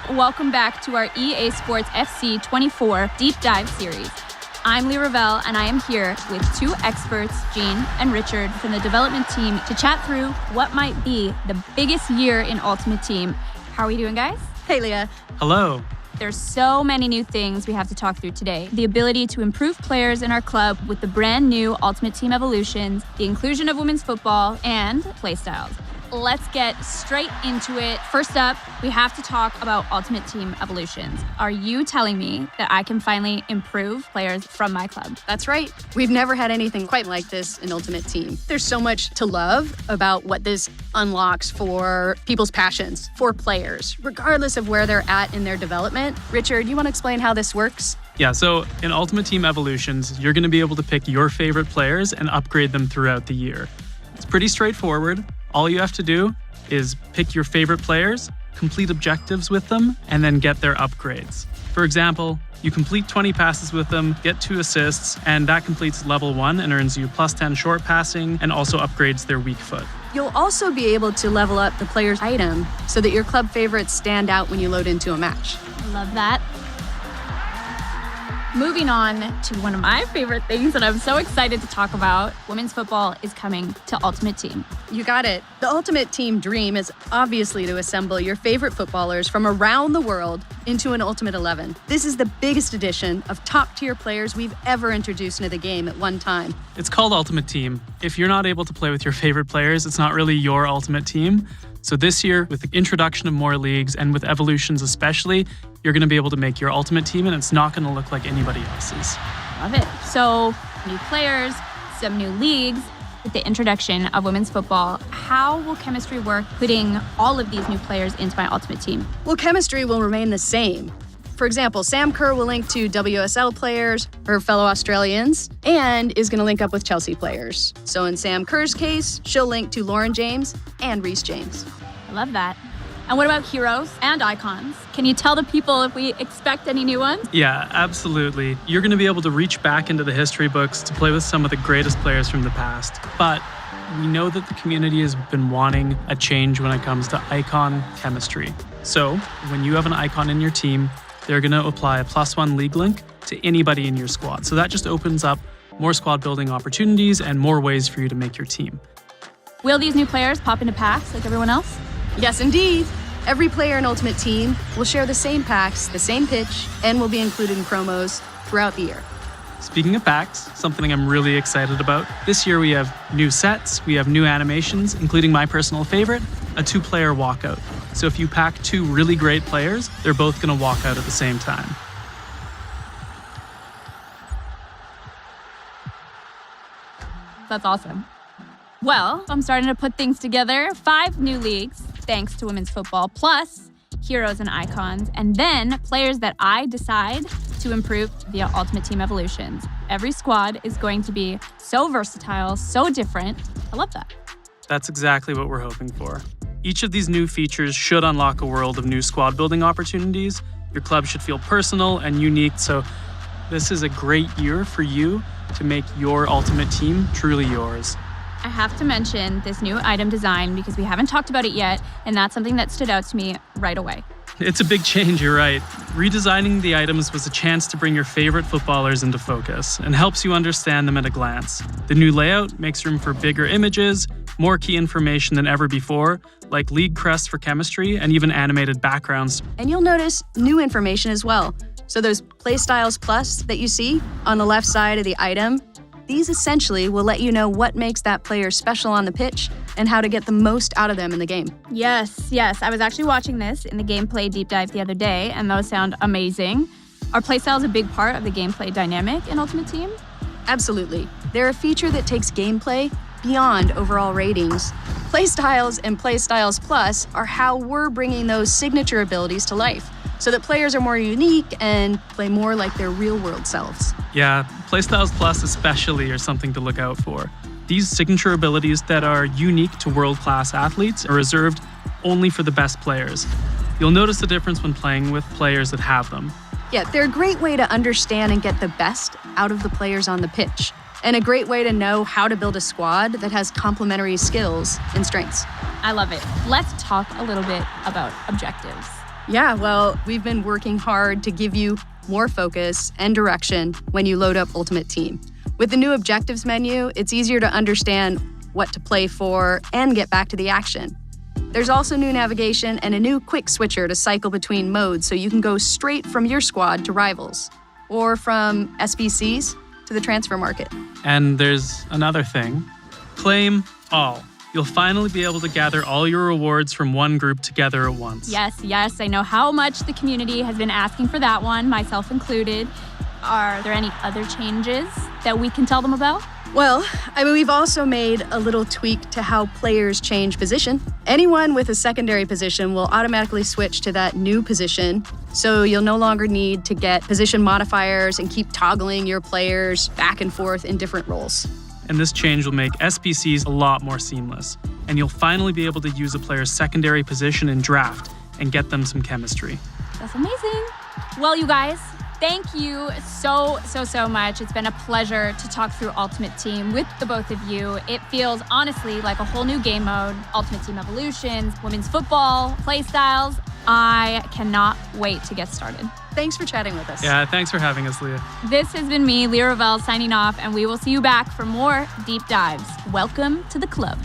welcome back to our EASportsFC 24 Deep Dive series. I'm Lee Ravel, and I am here with two experts, Jean and Richard, from the development team to chat through what might be the biggest year in Ultimate Team. How are we doing, guys? Hey, Leah. Hello. There's so many new things we have to talk through today. The ability to improve players in our club with the brand new Ultimate Team evolutions, the inclusion of women's football, and playstyles. Let's get straight into it. First up, we have to talk about Ultimate Team evolutions. Are you telling me that I can finally improve players from my club? That's right. We've never had anything quite like this in Ultimate Team. There's so much to love about what this unlocks for people's passions, for players, regardless of where they're at in their development. Richard, you want to explain how this works? Yeah, so in Ultimate Team Evolutions, you're going to be able to pick your favorite players and upgrade them throughout the year. It's pretty straightforward. All you have to do is pick your favorite players, complete objectives with them, and then get their upgrades. For example, you complete 20 passes with them, get 2 assists, and that completes level 1 and earns you +10 short passing and also upgrades their weak foot. You'll also be able to level up the player's item so that your club favorites stand out when you load into a match. Love that. Moving on to one of my favorite things that I'm so excited to talk about, women's football is coming to Ultimate Team. You got it. The Ultimate Team dream is obviously to assemble your favorite footballers from around the world into an Ultimate 11. This is the biggest addition of top-tier players we've ever introduced into the game at one time. It's called Ultimate Team. If you're not able to play with your favorite players, it's not really your Ultimate Team. So this year, with the introduction of more leagues and with evolutions especially, you're going to be able to make your Ultimate Team and it's not going to look like anybody else's. Love it. So, new players, some new leagues. With the introduction of women's football, how will chemistry work putting all of these new players into my Ultimate Team? Well, chemistry will remain the same. For example, Sam Kerr will link to WSL players, her fellow Australians, and is going to link up with Chelsea players. So in Sam Kerr's case, she'll link to Lauren James and Reece James. I love that. And what about heroes and icons? Can you tell the people if we expect any new ones? Yeah, absolutely. You're going to be able to reach back into the history books to play with some of the greatest players from the past. But we know that the community has been wanting a change when it comes to icon chemistry. So when you have an icon in your team, they're going to apply a +1 league link to anybody in your squad. So that just opens up more squad building opportunities and more ways for you to make your team. Will these new players pop into packs like everyone else? Yes, indeed. Every player in Ultimate Team will share the same packs, the same pitch, and will be included in promos throughout the year. Speaking of packs, something I'm really excited about. This year we have new sets, we have new animations, including my personal favorite, a 2-player walkout. So if you pack 2 really great players, they're both going to walk out at the same time. That's awesome. Well, I'm starting to put things together. 5 new leagues, thanks to women's football, plus heroes and icons, and then players that I decide to improve via Ultimate Team evolutions. Every squad is going to be so versatile, so different. I love that. That's exactly what we're hoping for. Each of these new features should unlock a world of new squad building opportunities. Your club should feel personal and unique, so this is a great year for you to make your Ultimate Team truly yours. I have to mention this new item design because we haven't talked about it yet, and that's something that stood out to me right away. It's a big change, you're right. Redesigning the items was a chance to bring your favorite footballers into focus and helps you understand them at a glance. The new layout makes room for bigger images, more key information than ever before, like league crests for chemistry and even animated backgrounds. And you'll notice new information as well. So those Playstyles Plus that you see on the left side of the item, these essentially will let you know what makes that player special on the pitch and how to get the most out of them in the game. Yes. I was actually watching this in the gameplay deep dive the other day, and those sound amazing. Are playstyles a big part of the gameplay dynamic in Ultimate Team? Absolutely. They're a feature that takes gameplay beyond overall ratings. Playstyles and Playstyles Plus are how we're bringing those signature abilities to life, so that players are more unique and play more like their real-world selves. Yeah, Playstyles Plus especially are something to look out for. These signature abilities that are unique to world-class athletes are reserved only for the best players. You'll notice the difference when playing with players that have them. Yeah, they're a great way to understand and get the best out of the players on the pitch, and a great way to know how to build a squad that has complementary skills and strengths. I love it. Let's talk a little bit about objectives. Yeah, well, we've been working hard to give you more focus and direction when you load up Ultimate Team. With the new objectives menu, it's easier to understand what to play for and get back to the action. There's also new navigation and a new quick switcher to cycle between modes so you can go straight from your squad to rivals, or from SBCs to the transfer market. And there's another thing. Claim all. You'll finally be able to gather all your rewards from one group together at once. Yes, I know how much the community has been asking for that one, myself included. Are there any other changes that we can tell them about? Well, we've also made a little tweak to how players change position. Anyone with a secondary position will automatically switch to that new position, so you'll no longer need to get position modifiers and keep toggling your players back and forth in different roles. And this change will make SBCs a lot more seamless. And you'll finally be able to use a player's secondary position in draft and get them some chemistry. That's amazing. Well, you guys, thank you so much. It's been a pleasure to talk through Ultimate Team with the both of you. It feels honestly like a whole new game mode. Ultimate Team Evolutions, women's football, play styles. I cannot wait to get started. Thanks for chatting with us. Yeah, thanks for having us, Leah. This has been me, Leah Ravel, signing off, and we will see you back for more deep dives. Welcome to the club.